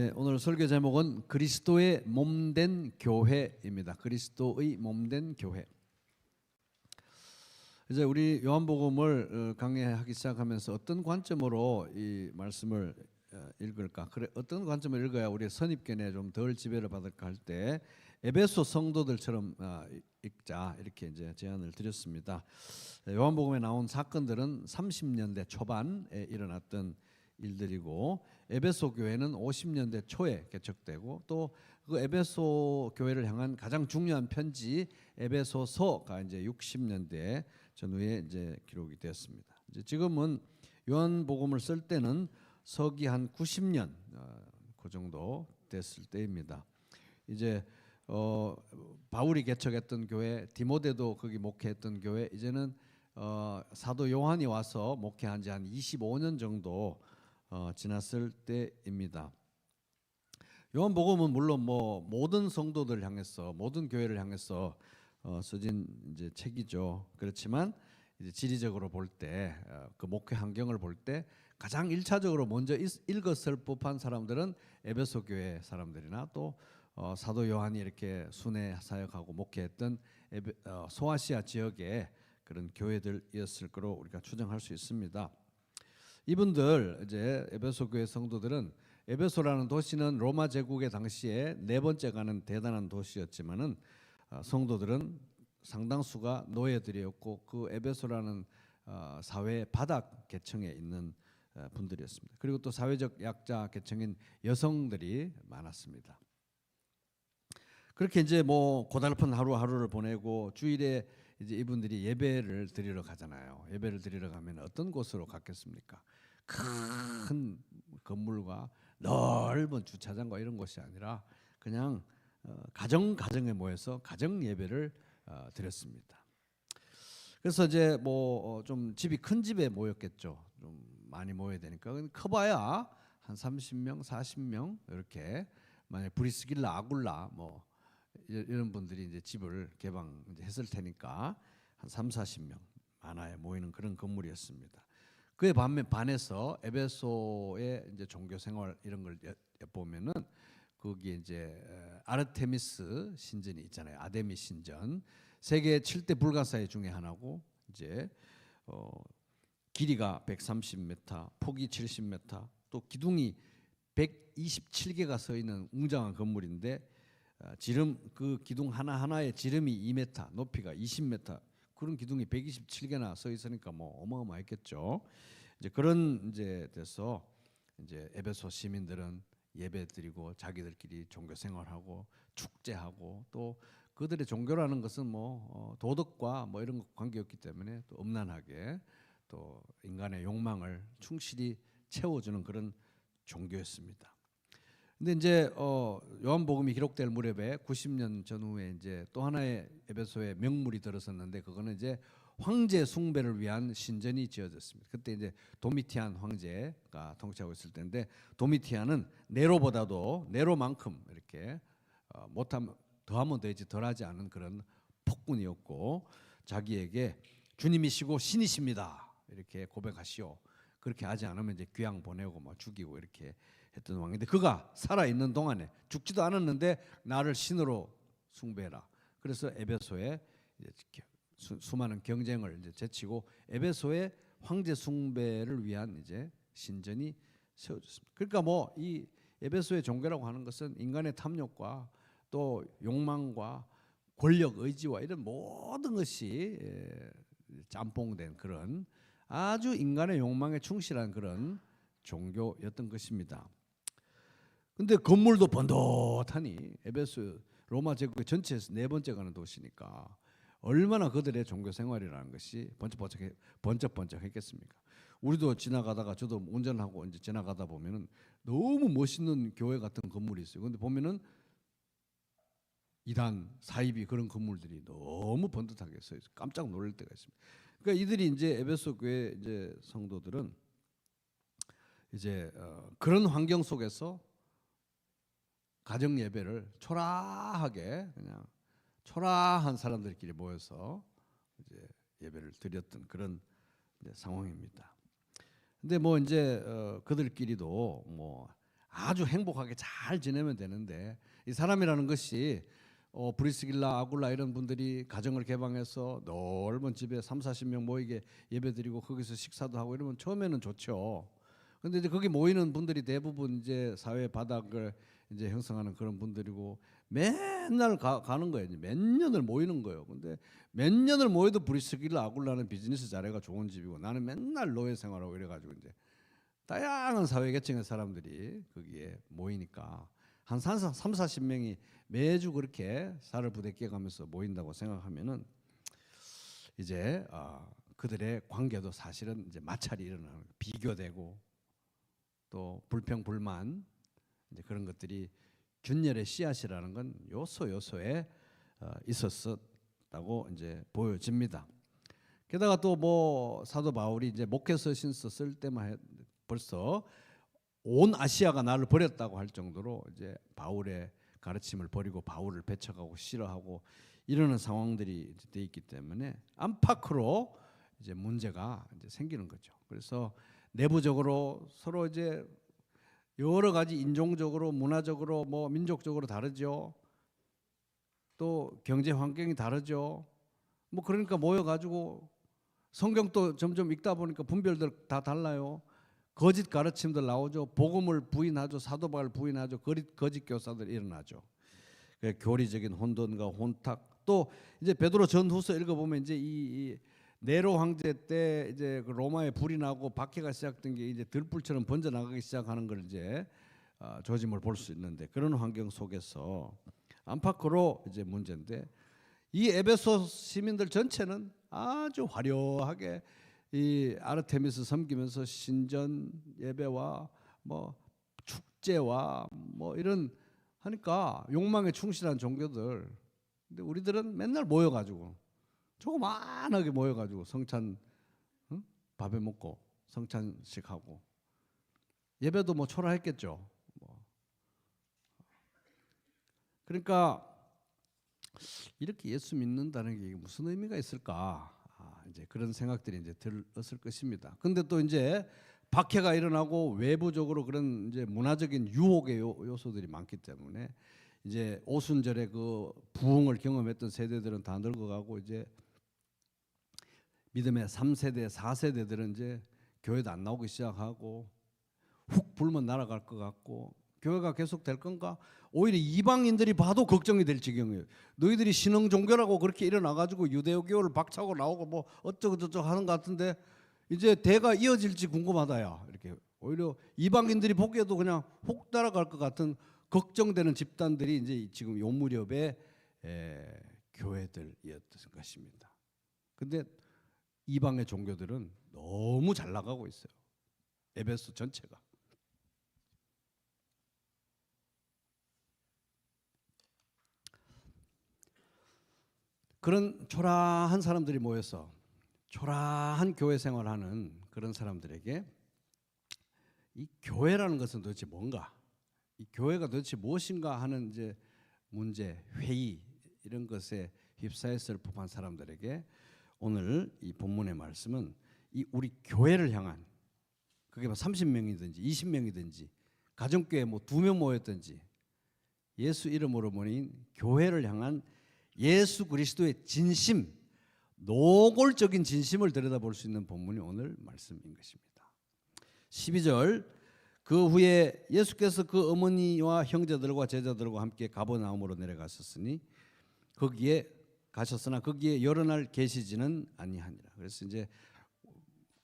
네, 오늘 설교 제목은 그리스도의 몸된 교회입니다. 그리스도의 몸된 교회. 이제 우리 요한복음을 강해하기 시작하면서 어떤 관점으로 이 말씀을 읽을까? 그래, 어떤 관점을 읽어야 우리 선입견에 좀 덜 지배를 받을까 할 때 에베소 성도들처럼 읽자 이렇게 이제 제안을 드렸습니다. 요한복음에 나온 사건들은 30년대 초반에 일어났던 일들이고 에베소 교회는 50년대 초에 개척되고 또 그 에베소 교회를 향한 가장 중요한 편지 에베소서가 이제 60년대 전후에 이제 기록이 되었습니다. 이제 지금은 요한복음을 쓸 때는 서기 한 90년 그 정도 됐을 때입니다. 이제 바울이 개척했던 교회, 디모데도 거기 목회했던 교회, 이제는 사도 요한이 와서 목회한 지 한 25년 정도 지났을 때입니다. 요한복음은 물론 뭐 모든 성도들을 향해서, 모든 교회를 향해서 써진 이제 책이죠. 그렇지만 이제 지리적으로 볼 때, 그 목회 환경을 볼 때 가장 1차적으로 먼저 읽었을 법한 사람들은 에베소 교회 사람들이나 또 사도 요한이 이렇게 순회 사역하고 목회했던 소아시아 지역의 그런 교회들이었을 거로 우리가 추정할 수 있습니다. 이분들 이제 에베소 교회 성도들은 에베소라는 도시는 로마 제국의 당시에 네 번째 가는 대단한 도시였지만은 성도들은 상당수가 노예들이었고 그 에베소라는 사회 바닥 계층에 있는 분들이었습니다. 그리고 또 사회적 약자 계층인 여성들이 많았습니다. 그렇게 이제 뭐 고달픈 하루하루를 보내고 주일에 이제 이분들이 예배를 드리러 가잖아요. 예배를 드리러 가면 어떤 곳으로 갔겠습니까? 큰 건물과 넓은 주차장과 이런 곳이 아니라 그냥 가정에 모여서 가정 예배를 드렸습니다. 그래서 이제 뭐 좀 집이 큰 집에 모였겠죠. 좀 많이 모여야 되니까 커봐야 한 30명, 40명 이렇게 만약 브리스길라, 아굴라 뭐 이런 분들이 이제 집을 개방했을 테니까 한 3, 40명 많아야 모이는 그런 건물이었습니다. 그에 반해서 에베소의 이제 종교 생활 이런 걸 보면은 거기에 이제 아르테미스 신전이 있잖아요. 아데미 신전. 세계 7대 불가사의 중에 하나고 이제 길이가 130m, 폭이 70m, 또 기둥이 127개가 서 있는 웅장한 건물인데 그 기둥 하나하나의 지름이 2m, 높이가 20m. 그런 기둥이 127개나 서 있으니까 뭐 어마어마했겠죠. 이제 그런 이제 돼서 이제 에베소 시민들은 예배드리고 자기들끼리 종교 생활하고 축제하고 또 그들의 종교라는 것은 뭐 도덕과 뭐 이런 것 관계없기 때문에 또 음란하게 또 인간의 욕망을 충실히 채워주는 그런 종교였습니다. 근데 이제 요한복음이 기록될 무렵에 90년 전후에 이제 또 하나의 에베소의 명물이 들어섰는데 그거는 이제 황제 숭배를 위한 신전이 지어졌습니다. 그때 이제 도미티안 황제가 통치하고 있을 때인데 도미티안은 네로만큼 이렇게 못하면 더하면 되지 덜하지 않은 그런 폭군이었고 자기에게 주님이시고 신이십니다 이렇게 고백하시오. 그렇게 하지 않으면 이제 귀양 보내고 막 죽이고 이렇게 했던 왕인데 그가 살아 있는 동안에 죽지도 않았는데 나를 신으로 숭배해라. 그래서 에베소에 이제 수많은 경쟁을 이제 제치고 에베소의 황제 숭배를 위한 이제 신전이 세워졌습니다. 그러니까 뭐 이 에베소의 종교라고 하는 것은 인간의 탐욕과 또 욕망과 권력 의지와 이런 모든 것이 짬뽕된 그런 아주 인간의 욕망에 충실한 그런 종교였던 것입니다. 근데 건물도 번듯하니 에베소 로마 제국의 전체에서 네 번째 가는 도시니까 얼마나 그들의 종교 생활이라는 것이 번쩍번쩍했겠습니까? 우리도 지나가다가 저도 운전하고 이제 지나가다 보면은 너무 멋있는 교회 같은 건물이 있어요. 근데 보면은 이단, 사이비 그런 건물들이 너무 번듯하게 서 있어요. 깜짝 놀랄 때가 있습니다. 그러니까 이들이 이제 에베소 교회 이제 성도들은 이제 그런 환경 속에서 가정 예배를 초라하게 그냥 초라한 사람들끼리 모여서 이제 예배를 드렸던 그런 이제 상황입니다. 근데 뭐 이제 그들끼리도 뭐 아주 행복하게 잘 지내면 되는데, 이 사람이라는 것이 브리스길라, 아굴라 이런 분들이 가정을 개방해서 넓은 집에 3, 40명 모이게 예배드리고 거기서 식사도 하고 이러면 처음에는 좋죠. 근데 이제 거기 모이는 분들이 대부분 이제 사회 바닥을 이제 형성하는 그런 분들이고 맨날 가는 거예요. 몇 년을 모이는 거예요. 근데 몇 년을 모여도 브리스길라, 아굴라는 비즈니스 자리가 좋은 집이고 나는 맨날 노예 생활하고 이래가지고 이제 다양한 사회 계층의 사람들이 거기에 모이니까 한 3, 40명이 매주 그렇게 살을 부대껴 가면서 모인다고 생각하면은 이제 그들의 관계도 사실은 이제 마찰이 일어나는, 비교되고 또 불평 불만 이제 그런 것들이 균열의 씨앗이라는 건 요소에 있었다고 이제 보여집니다. 게다가 또 뭐 사도 바울이 이제 목회서신서 쓸 때만 벌써 온 아시아가 나를 버렸다고 할 정도로 이제 바울의 가르침을 버리고 바울을 배척하고 싫어하고 이러는 상황들이 돼 있기 때문에 안팎으로 이제 문제가 이제 생기는 거죠. 그래서 내부적으로 서로 이제 여러 가지 인종적으로, 문화적으로, 뭐 민족적으로 다르죠. 또 경제 환경이 다르죠. 뭐 그러니까 모여가지고 성경도 점점 읽다 보니까 분별들 다 달라요. 거짓 가르침들 나오죠. 복음을 부인하죠. 사도 바울 부인하죠. 거짓 교사들 일어나죠. 교리적인 혼돈과 혼탁. 또 이제 베드로 전후서 읽어보면 이제 이 네로 황제 때 이제 그 로마에 불이 나고 박해가 시작된 게 이제 들불처럼 번져 나가기 시작하는 걸 이제 조짐을 볼 수 있는데, 그런 환경 속에서 안팎으로 이제 문제인데, 이 에베소 시민들 전체는 아주 화려하게 이 아르테미스 섬기면서 신전 예배와 뭐 축제와 뭐 이런 하니까 욕망에 충실한 종교들. 근데 우리들은 맨날 모여가지고 조그만하게 모여가지고 성찬 밥에 먹고 성찬식 하고 예배도 뭐 초라했겠죠. 뭐. 그러니까 이렇게 예수 믿는다는 게 무슨 의미가 있을까? 이제 그런 생각들이 이제 들었을 것입니다. 근데 또 이제 박해가 일어나고 외부적으로 그런 이제 문화적인 유혹의 요소들이 많기 때문에 이제 오순절에 그 부흥을 경험했던 세대들은 다 늙어가고 이제 믿음의 3세대, 4세대들은 이제 교회도 안 나오기 시작하고 훅 불면 날아갈 것 같고 교회가 계속 될 건가? 오히려 이방인들이 봐도 걱정이 될 지경이에요. 너희들이 신흥 종교라고 그렇게 일어나가지고 유대교를 박차고 나오고 뭐 어쩌고 저쩌고 하는 것 같은데 이제 대가 이어질지 궁금하다야. 이렇게 오히려 이방인들이 보기에도 그냥 훅 따라갈 것 같은 걱정되는 집단들이 이제 지금 요 무렵에 교회들이었던 것입니다. 근데 이방의 종교들은 너무 잘 나가고 있어요. 에베소 전체가. 그런 초라한 사람들이 모여서 초라한 교회 생활하는 그런 사람들에게 이 교회라는 것은 도대체 뭔가, 이 교회가 도대체 무엇인가 하는 이제 문제, 회의 이런 것에 휩싸였을 법한 사람들에게 오늘 이 본문의 말씀은 이 우리 교회를 향한, 그게 뭐 30명이든지 20명이든지 가정교회 뭐 2명 모였든지 예수 이름으로 모인 교회를 향한 예수 그리스도의 진심, 노골적인 진심을 들여다볼 수 있는 본문이 오늘 말씀인 것입니다. 12절, 그 후에 예수께서 그 어머니와 형제들과 제자들과 함께 가버나움으로 내려가셨으니 거기에 가셨으나 거기에 여러 날 계시지는 아니하니라. 그래서 이제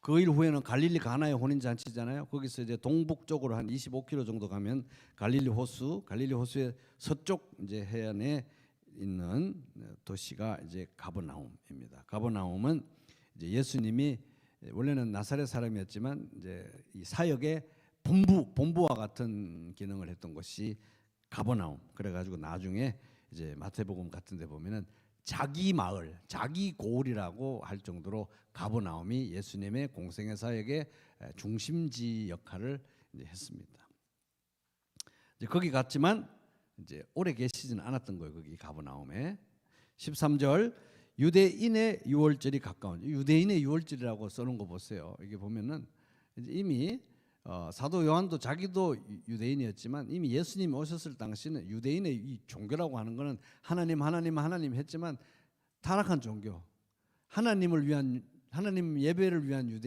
그 일 후에는 갈릴리 가나의 혼인잔치잖아요. 거기서 이제 동북쪽으로 한 25km 정도 가면 갈릴리 호수의 서쪽 이제 해안에 있는 도시가 이제 가버나움입니다. 가버나움은 이제 예수님이 원래는 나사렛 사람이었지만 이제 이 사역의 본부와 같은 기능을 했던 곳이 가버나움. 그래가지고 나중에 이제 마태복음 같은데 보면은 자기 마을, 자기 고을이라고 할 정도로 가버나움이 예수님의 공생의 사역의 중심지 역할을 이제 했습니다. 이제 거기 갔지만 이제 오래 계시지는 않았던 거예요. 거기 가버나움에. 13절, 유대인의 유월절이 가까운, 유대인의 유월절이라고 써놓은 거 보세요. 이게 보면은 이제 이미 사도 요한도 자기도 유대인이었지만 이미 예수님이 오셨을 당시는 유대인의 이 종교라고 하는 것은 하나님 했지만 타락한 종교, 하나님 예배를 위한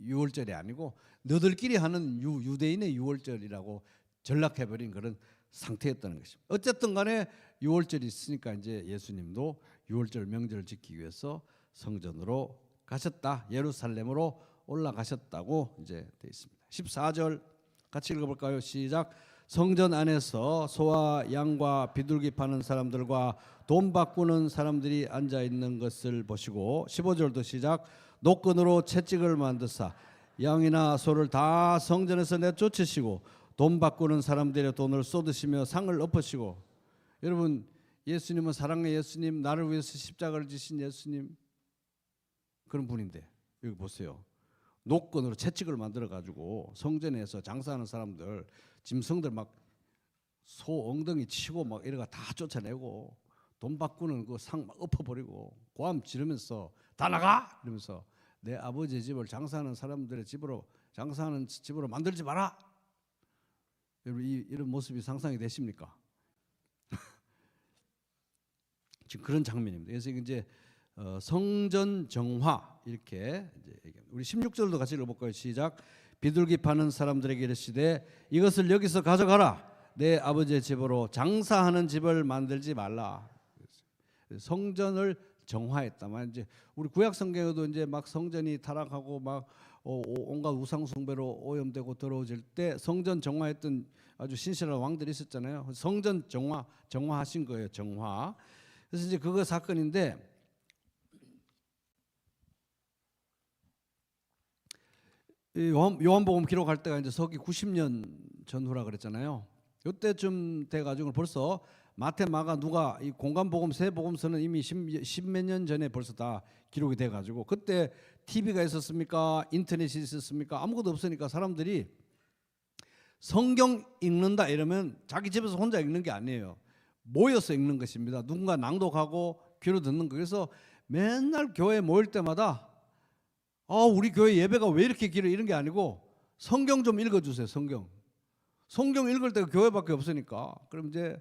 유월절이 아니고 너들끼리 하는 유대인의 유월절이라고 전락해버린 그런 상태였다는 것입니다. 어쨌든 간에 유월절이 있으니까 이제 예수님도 유월절 명절을 지키기 위해서 성전으로 가셨다, 예루살렘으로 올라가셨다고 이제 되어 있습니다. 14절 같이 읽어볼까요? 시작. 성전 안에서 소와 양과 비둘기 파는 사람들과 돈 바꾸는 사람들이 앉아 있는 것을 보시고 15절도 시작. 노끈으로 채찍을 만드사 양이나 소를 다 성전에서 내쫓으시고 돈 바꾸는 사람들의 돈을 쏟으시며 상을 엎으시고. 여러분, 예수님은 사랑의 예수님, 나를 위해서 십자가를 지신 예수님, 그런 분인데 여기 보세요. 노끈으로 채찍을 만들어 가지고 성전에서 장사하는 사람들, 짐승들 막 소 엉덩이 치고 막 이래가 다 쫓아내고 돈 바꾸는 그 상 막 엎어버리고 고함 지르면서 다 나가 이러면서 내 아버지의 집을 장사하는 사람들의 집으로, 장사하는 집으로 만들지 마라. 여러분, 이런 모습이 상상이 되십니까? 지금 그런 장면입니다. 그래서 이제 성전 정화 이렇게 이제 얘기합니다. 우리 16절도 같이 읽어볼까요? 시작. 비둘기 파는 사람들에게 이르시되 이것을 여기서 가져가라. 내 아버지의 집으로 장사하는 집을 만들지 말라. 성전을 정화했다만 이제 우리 구약 성경에도 이제 막 성전이 타락하고 막 온갖 우상 숭배로 오염되고 더러워질 때 성전 정화했던 아주 신실한 왕들이 있었잖아요. 성전 정화하신 거예요. 정화. 그래서 이제 그거 사건인데 요한복음 기록할 때가 이제 서기 90년 전후라 그랬잖아요. 이때쯤 돼가지고 벌써 마태, 마가, 누가 이 공간복음 세 복음서는 이미 십몇 년 전에 벌써 다 기록이 돼가지고 그때 TV가 있었습니까? 인터넷이 있었습니까? 아무것도 없으니까 사람들이 성경 읽는다 이러면 자기 집에서 혼자 읽는 게 아니에요. 모여서 읽는 것입니다. 누군가 낭독하고 귀로 듣는 거. 그래서 맨날 교회 모일 때마다 우리 교회 예배가 왜 이렇게 길어 이런 게 아니고 성경 좀 읽어주세요. 성경 읽을 때가 교회밖에 없으니까. 그럼 이제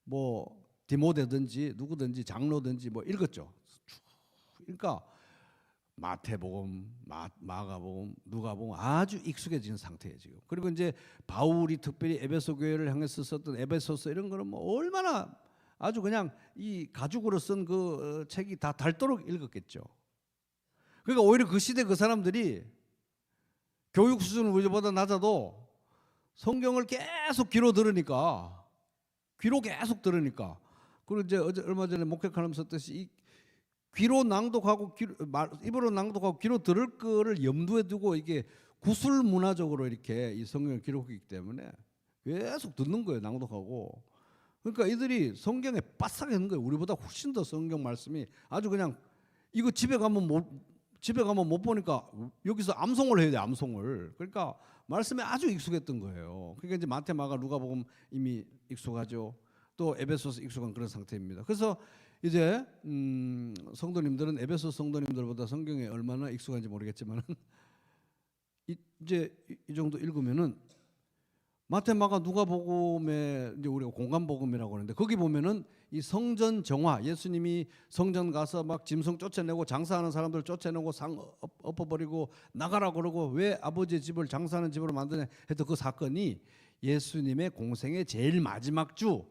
뭐 디모데든지 누구든지 장로든지 뭐 읽었죠. 그러니까 마태복음, 마가복음, 누가복음 아주 익숙해진 상태예요 지금. 그리고 이제 바울이 특별히 에베소 교회를 향해서 썼던 에베소서 이런 거는 뭐 얼마나 아주 그냥 이 가죽으로 쓴 그 책이 다 닳도록 읽었겠죠. 그러니까 오히려 그 시대 그 사람들이 교육 수준은 우리보다 낮아도 성경을 계속 귀로 계속 들으니까 그리고 이제 얼마 전에 목회하면서 썼듯이 이 귀로 낭독하고 입으로 낭독하고 귀로 들을 거를 염두에 두고 이게 구술 문화적으로 이렇게 이 성경을 기록하기 때문에 계속 듣는 거예요. 낭독하고. 그러니까 이들이 성경에 빠삭 있는 거예요. 우리보다 훨씬 더 성경 말씀이 아주 그냥 이거 집에 가면 못 보니까 여기서 암송을 해야 돼. 암송을. 그러니까 말씀에 아주 익숙했던 거예요. 그러니까 이제 마태, 마가, 누가복음 이미 익숙하죠. 또 에베소서 익숙한 그런 상태입니다. 그래서 이제 성도님들은 에베소 성도님들보다 성경에 얼마나 익숙한지 모르겠지만 이제 이 정도 읽으면은 마태, 마가, 누가복음에 이제 우리가 공간복음이라고 하는데 거기 보면은 이 성전 정화, 예수님이 성전 가서 막 짐승 쫓아내고 장사하는 사람들 쫓아내고 상 엎어버리고 나가라 그러고 왜 아버지의 집을 장사하는 집으로 만드냐 했던 그 사건이 예수님의 공생의 제일 마지막 주,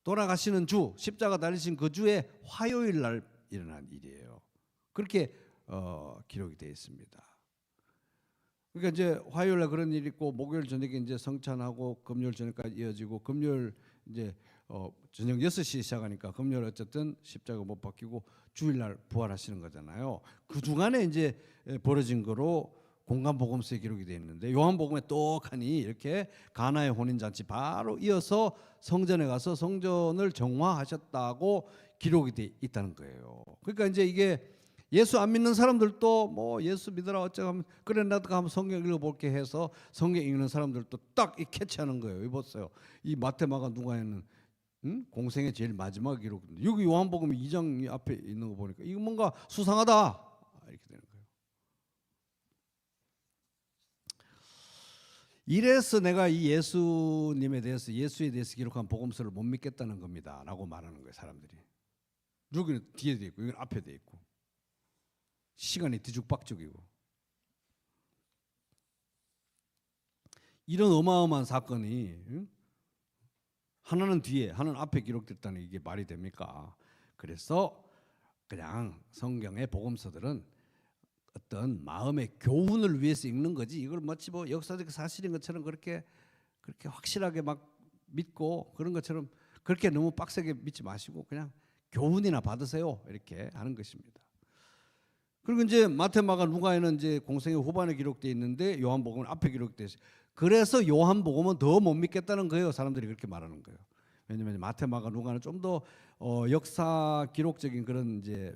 돌아가시는 주, 십자가 달리신 그 주에 화요일 날 일어난 일이에요. 그렇게 기록이 되어 있습니다. 그러니까 이제 화요일 날 그런 일이 있고 목요일 저녁에 이제 성찬하고 금요일 저녁까지 이어지고 금요일 이제 저녁 6시 시작하니까 금요일 어쨌든 십자가 못 박히고 주일 날 부활하시는 거잖아요. 그 주간에 이제 벌어진 거로 공간복음서에 기록이 되어 있는데 요한복음에 똑하니 이렇게 가나의 혼인잔치 바로 이어서 성전에 가서 성전을 정화하셨다고 기록이 되어 있다는 거예요. 그러니까 이제 이게 예수 안 믿는 사람들도 뭐 예수 믿으라 어쩌고 하면 그래 나도 한번 성경 읽어볼게 해서 성경 읽는 사람들도 딱 이 캐치하는 거예요. 이보세요. 이 마태, 마가, 누가에는 공생의 제일 마지막 기록인데 여기 요한복음 2장 앞에 있는 거 보니까 이거 뭔가 수상하다 이렇게 되는 거예요. 이래서 내가 이 예수님에 대해서, 예수에 대해서 기록한 복음서를 못 믿겠다는 겁니다 라고 말하는 거예요. 사람들이. 여기는 뒤에 돼 있고 여기는 앞에 돼 있고 시간이 뒤죽박죽이고 이런 어마어마한 사건이 하나는 뒤에 하나는 앞에 기록됐다는 이게 말이 됩니까? 그래서 그냥 성경의 복음서들은 어떤 마음의 교훈을 위해서 읽는 거지, 이걸 마치 뭐 역사적 사실인 것처럼 그렇게 확실하게 막 믿고 그런 것처럼 그렇게 너무 빡세게 믿지 마시고 그냥 교훈이나 받으세요 이렇게 하는 것입니다. 그리고 이제 마태, 마가, 누가에는 이제 공생의 후반에 기록되어 있는데 요한복음은 앞에 기록되어 있어요. 그래서 요한복음은 더 못 믿겠다는 거예요. 사람들이 그렇게 말하는 거예요. 왜냐하면 마태, 마가, 누가는 좀 더 역사 기록적인 그런 이제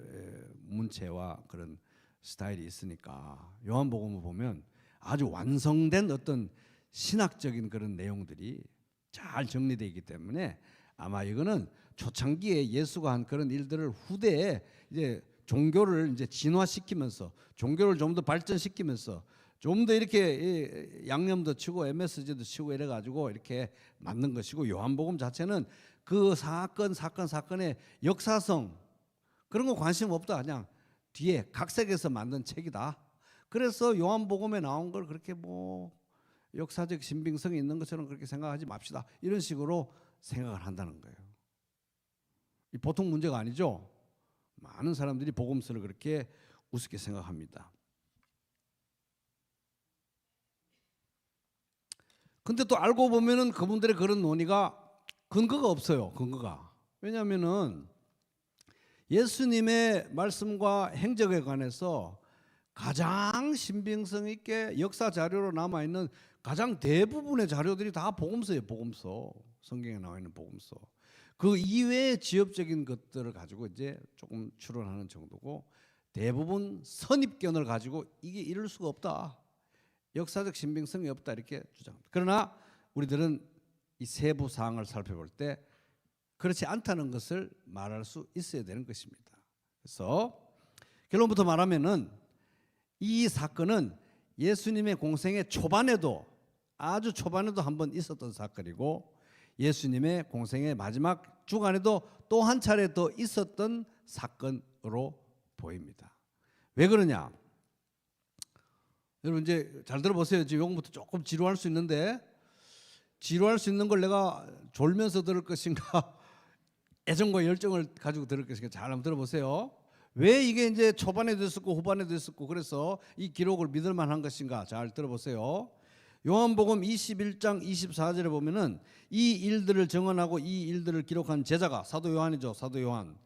문체와 그런 스타일이 있으니까 요한복음을 보면 아주 완성된 어떤 신학적인 그런 내용들이 잘 정리되어 있기 때문에 아마 이거는 초창기에 예수가 한 그런 일들을 후대에 이제 종교를 이제 진화시키면서 종교를 좀 더 발전시키면서 좀 더 이렇게 양념도 치고 MSG도 치고 이래 가지고 이렇게 만든 것이고, 요한복음 자체는 그 사건의 역사성 그런 거 관심 없다. 그냥 뒤에 각색해서 만든 책이다. 그래서 요한복음에 나온 걸 그렇게 뭐 역사적 신빙성이 있는 것처럼 그렇게 생각하지 맙시다. 이런 식으로 생각을 한다는 거예요. 이 보통 문제가 아니죠. 많은 사람들이 복음서를 그렇게 우습게 생각합니다. 근데 또 알고 보면은 그분들의 그런 논의가 근거가 없어요. 근거가. 왜냐하면은 예수님의 말씀과 행적에 관해서 가장 신빙성 있게 역사 자료로 남아 있는 가장 대부분의 자료들이 다 복음서예요. 복음서. 성경에 나와 있는 복음서. 그 이외의 지엽적인 것들을 가지고 이제 조금 추론하는 정도고, 대부분 선입견을 가지고 이게 이럴 수가 없다, 역사적 신빙성이 없다 이렇게 주장합니다. 그러나 우리들은 이 세부 사항을 살펴볼 때 그렇지 않다는 것을 말할 수 있어야 되는 것입니다. 그래서 결론부터 말하면은 이 사건은 예수님의 공생의 초반에도, 아주 초반에도 한번 있었던 사건이고, 예수님의 공생의 마지막 주간에도 또 한 차례 더 있었던 사건으로 보입니다. 왜 그러냐? 여러분 이제 잘 들어보세요. 지금 요거부터 조금 지루할 수 있는데, 지루할 수 있는 걸 내가 졸면서 들을 것인가 애정과 열정을 가지고 들을 것인가 잘 한번 들어보세요. 왜 이게 이제 초반에도 있었고 후반에도 있었고 그래서 이 기록을 믿을 만한 것인가 잘 들어보세요. 요한복음 21장 24절에 보면은 이 일들을 정언하고 이 일들을 기록한 제자가 사도 요한이죠. 사도 요한.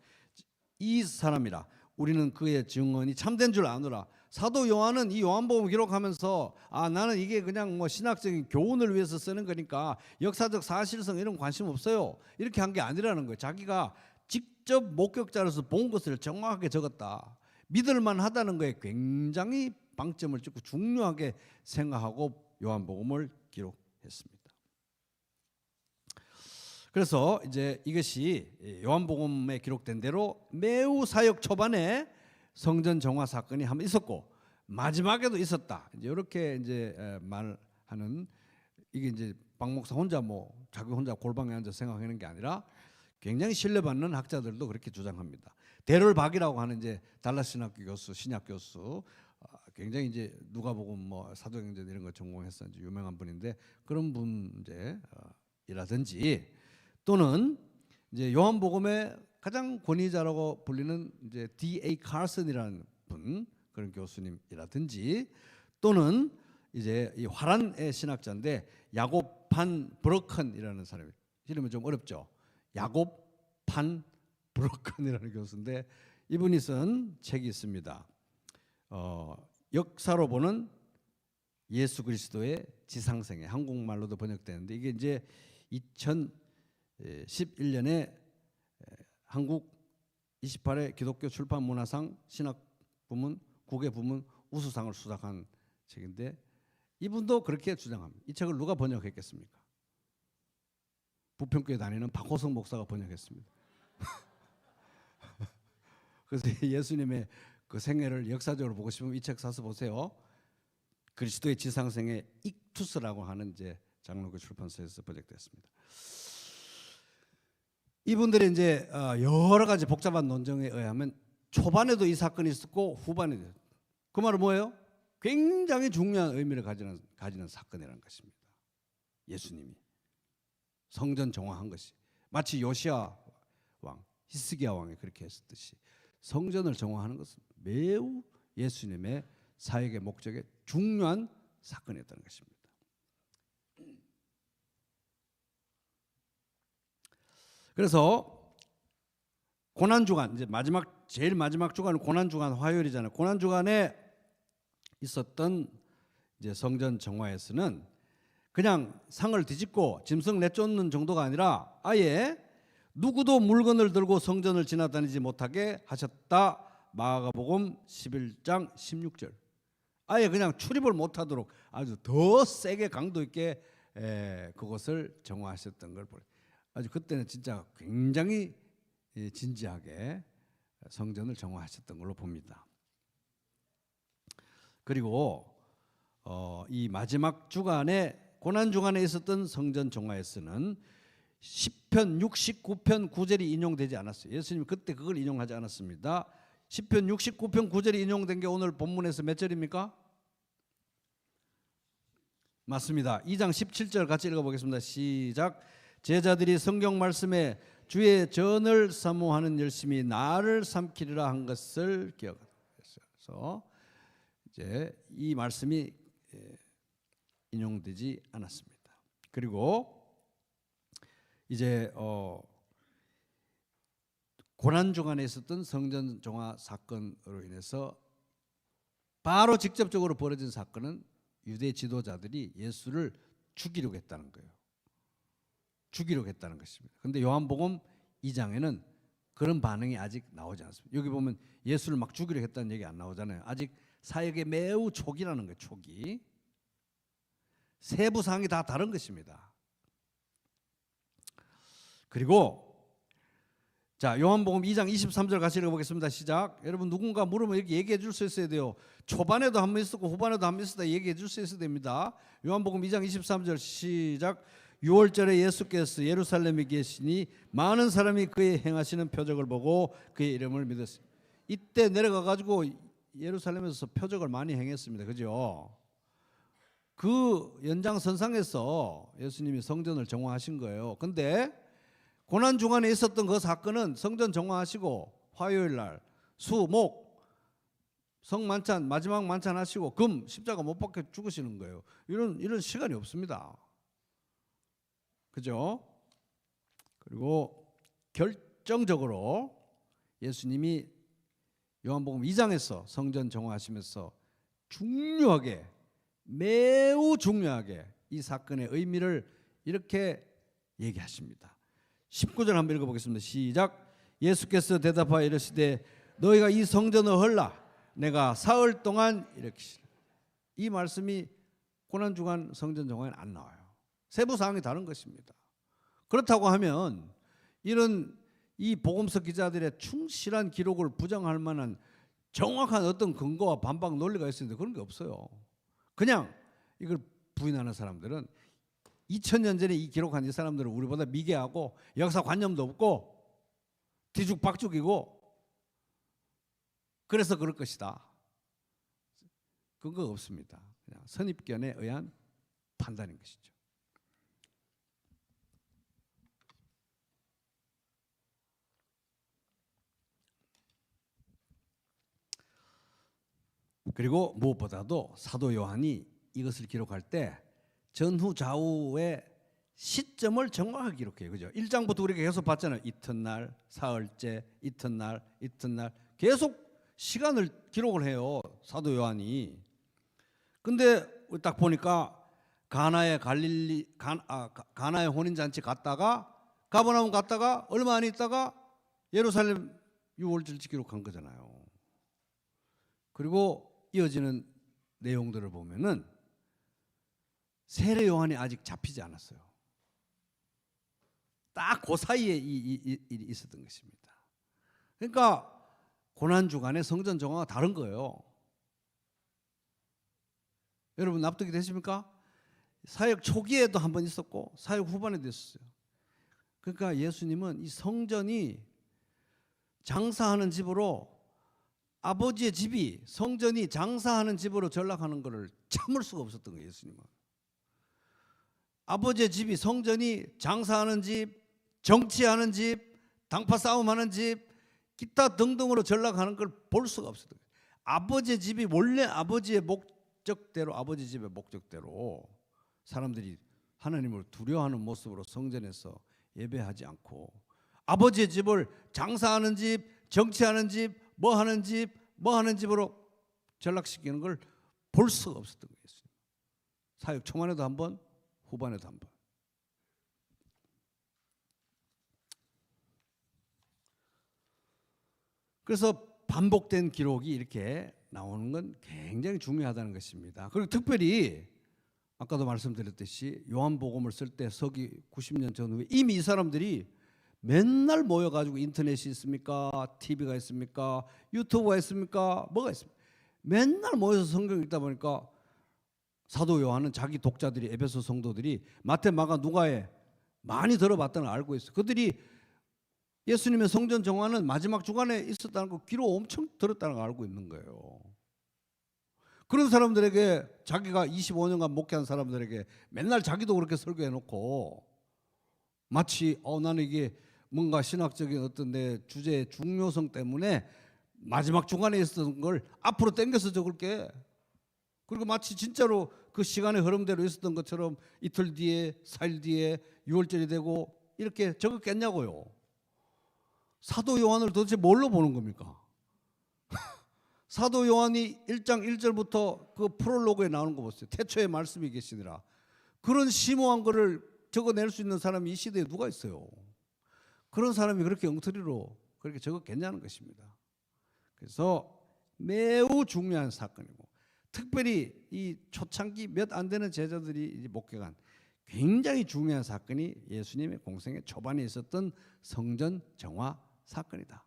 이 사람이라 우리는 그의 증언이 참된 줄 아노라. 사도 요한은 이 요한복음을 기록하면서 나는 이게 그냥 뭐 신학적인 교훈을 위해서 쓰는 거니까 역사적 사실성 이런 관심 없어요, 이렇게 한 게 아니라는 거예요. 자기가 직접 목격자로서 본 것을 정확하게 적었다. 믿을만 하다는 거에 굉장히 방점을 찍고 중요하게 생각하고 요한복음을 기록했습니다. 그래서 이제 이것이 요한복음에 기록된 대로 매우 사역 초반에 성전 정화 사건이 한번 있었고 마지막에도 있었다. 이제 이렇게 이제 말하는, 이게 이제 박 목사 혼자 뭐 자기 혼자 골방에 앉아 생각하는 게 아니라 굉장히 신뢰받는 학자들도 그렇게 주장합니다. 데럴 박이라고 하는 이제 달라스 신학교 교수, 신약 교수, 굉장히 이제 누가복음 뭐 사도행전 이런 거 전공해서 이제 유명한 분인데, 그런 분 이제 이라든지 또는 이제 요한복음의 가장 권위자라고 불리는 이제 D.A. 칼슨이라는 분, 그런 교수님이라든지 또는 이제 이 화란의 신학자인데 야곱 판 브로큰이라는 사람이, 이름은 좀 어렵죠. 야곱 판 브로큰이라는 교수인데 이분이 쓴 책이 있습니다. 역사로 보는 예수 그리스도의 지상생애, 한국말로도 번역되는데 이게 이제 2011년에 한국 28회 기독교 출판 문화상 신학 부문 국외 부문 우수상을 수상한 책인데, 이분도 그렇게 주장합니다. 이 책을 누가 번역했겠습니까? 부평교회 다니는 박호성 목사가 번역했습니다. 그래서 예수님의 그 생애를 역사적으로 보고 싶으면 이 책 사서 보세요. 그리스도의 지상생의 익투스라고 하는 이제 장로교 출판사에서 번역됐습니다. 이분들의 이제 여러 가지 복잡한 논정에 의하면 초반에도 이 사건이 있었고 후반에도, 그 말은 뭐예요? 굉장히 중요한 의미를 가지는 사건이라는 것입니다. 예수님이 성전 정화한 것이 마치 요시야 왕, 히스기야 왕이 그렇게 했었듯이 성전을 정화하는 것은 매우 예수님의 사역의 목적에 중요한 사건이었다는 것입니다. 그래서 고난 주간, 이제 제일 마지막 주간은 고난 주간 화요일이잖아요. 고난 주간에 있었던 이제 성전 정화에서는 그냥 상을 뒤집고 짐승 내쫓는 정도가 아니라 아예 누구도 물건을 들고 성전을 지나다니지 못하게 하셨다. 마가복음 11장 16절. 아예 그냥 출입을 못하도록 아주 더 세게 강도 있게 그것을 정화하셨던 걸 보여요. 아주 그때는 진짜 굉장히 진지하게 성전을 정화하셨던 걸로 봅니다. 그리고 이 마지막 주간에 고난 주간에 있었던 성전 정화에서는 시편 69편 9절이 인용되지 않았어요. 예수님 그때 그걸 인용하지 않았습니다. 시편 69편 9절이 인용된 게 오늘 본문에서 몇 절입니까? 맞습니다. 2장 17절 같이 읽어보겠습니다. 시작. 제자들이 성경 말씀에 주의 전을 사모하는 열심히 나를 삼키리라 한 것을 기억하라. 그래서 이제 이 말씀이 인용되지 않았습니다. 그리고 이제 고난 주간에 있었던 성전 정화 사건으로 인해서 바로 직접적으로 벌어진 사건은 유대 지도자들이 예수를 죽이려고 했다는 거예요. 죽이려고 했다는 것입니다. 그런데 요한복음 2장에는 그런 반응이 아직 나오지 않습니다. 여기 보면 예수를 막 죽이려고 했다는 얘기 안 나오잖아요. 아직 사역의 매우 초기라는 거예요. 초기. 세부 사항이 다 다른 것입니다. 그리고 자, 요한복음 2장 23절 같이 읽어보겠습니다. 시작. 여러분 누군가 물으면 이렇게 얘기해 줄 수 있어야 돼요. 초반에도 한 번 있었고 후반에도 한 번 있었다 얘기해 줄 수 있어야 됩니다. 요한복음 2장 23절 시작. 6월절에 예수께서 예루살렘에 계시니 많은 사람이 그의 행하시는 표적을 보고 그의 이름을 믿었어요. 이때 내려가 가지고 예루살렘에서 표적을 많이 행했습니다. 그죠? 그 연장선상에서 예수님이 성전을 정화하신 거예요. 근데 고난 주간에 있었던 그 사건은 성전 정화하시고 화요일 날, 수, 목, 성만찬, 마지막 만찬 하시고 금, 십자가 못 박혀 죽으시는 거예요. 이런 시간이 없습니다. 그죠? 그리고 결정적으로 예수님이 요한복음 2장에서 성전 정화하시면서 중요하게, 매우 중요하게 이 사건의 의미를 이렇게 얘기하십니다. 19절 한번 읽어보겠습니다. 시작. 예수께서 대답하여 이르시되 너희가 이 성전을 헐라 내가 사흘 동안 일으키시리라. 이 말씀이 고난주간 성전 정화에는 안 나와요. 세부 사항이 다른 것입니다. 그렇다고 하면 이런 이 복음서 기자들의 충실한 기록을 부정할 만한 정확한 어떤 근거와 반박 논리가 있었는데 그런 게 없어요. 그냥 이걸 부인하는 사람들은 2000년 전에 이 기록한 이 사람들은 우리보다 미개하고 역사관념도 없고 뒤죽박죽이고 그래서 그럴 것이다. 근거가 없습니다. 그냥 선입견에 의한 판단인 것이죠. 그리고 무엇보다도 사도 요한이 이것을 기록할 때 전후 좌우의 시점을 정확하게 기록해요. 그죠? 1장부터 우리가 계속 봤잖아요. 이튿날, 사흘째, 이튿날, 이튿날 계속 시간을 기록을 해요. 사도 요한이. 근데 딱 보니까 가나의 혼인 잔치 갔다가 가버나움 갔다가 얼마 안 있다가 예루살렘 유월절 기록한 거잖아요. 그리고 이어지는 내용들을 보면은 세례 요한이 아직 잡히지 않았어요. 딱 그 사이에 이 일이 있었던 것입니다. 그러니까 고난 주간에 성전 정화가 다른 거예요. 여러분 납득이 되십니까? 사역 초기에도 한번 있었고 사역 후반에도 있었어요. 그러니까 예수님은 이 성전이 장사하는 집으로, 아버지의 집이 성전이 장사하는 집으로 전락하는 것을 참을 수가 없었던 거예요. 예수님은 아버지의 집이, 성전이 장사하는 집, 정치하는 집, 당파 싸움하는 집, 기타 등등으로 전락하는 걸 볼 수가 없었던 거예요. 아버지의 집이 원래 아버지의 목적대로, 아버지 집의 목적대로 사람들이 하나님을 두려워하는 모습으로 성전에서 예배하지 않고, 아버지의 집을 장사하는 집, 정치하는 집, 뭐 하는 집으로 전락시키는 걸 볼 수가 없었던 거예요. 사역 초반에도 한 번, 후반에도 한 번. 그래서 반복된 기록이 이렇게 나오는 건 굉장히 중요하다는 것입니다. 그리고 특별히 아까도 말씀드렸듯이 요한복음을 쓸 때 서기 90년 전후에 이미 이 사람들이 맨날 모여가지고, 인터넷이 있습니까? TV가 있습니까? 유튜브가 있습니까? 뭐가 있습니까? 맨날 모여서 성경 읽다 보니까 사도 요한은 자기 독자들이, 에베소 성도들이 마태, 마가, 누가에 많이 들어봤다는 걸 알고 있어요. 그들이 예수님의 성전 정화는 마지막 주간에 있었다는 거 기록 엄청 들었다는 걸 알고 있는 거예요. 그런 사람들에게, 자기가 25년간 목회한 사람들에게 맨날 자기도 그렇게 설교해놓고 마치 나는 이게 뭔가 신학적인 어떤 내 주제의 중요성 때문에 마지막 주간에 있었던 걸 앞으로 당겨서 적을게, 그리고 마치 진짜로 그 시간의 흐름대로 있었던 것처럼 이틀 뒤에, 4일 뒤에, 6월절이 되고 이렇게 적었겠냐고요. 사도 요한을 도대체 뭘로 보는 겁니까? 사도 요한이 1장 1절부터 그 프롤로그에 나오는 거 보세요. 태초에 말씀이 계시니라. 그런 심오한 거를 적어낼 수 있는 사람이 이 시대에 누가 있어요? 그런 사람이 그렇게 엉터리로 그렇게 적었겠냐는 것입니다. 그래서 매우 중요한 사건이고, 특별히 이 초창기 몇 안 되는 제자들이 목격한 굉장히 중요한 사건이 예수님의 공생의 초반에 있었던 성전 정화 사건이다.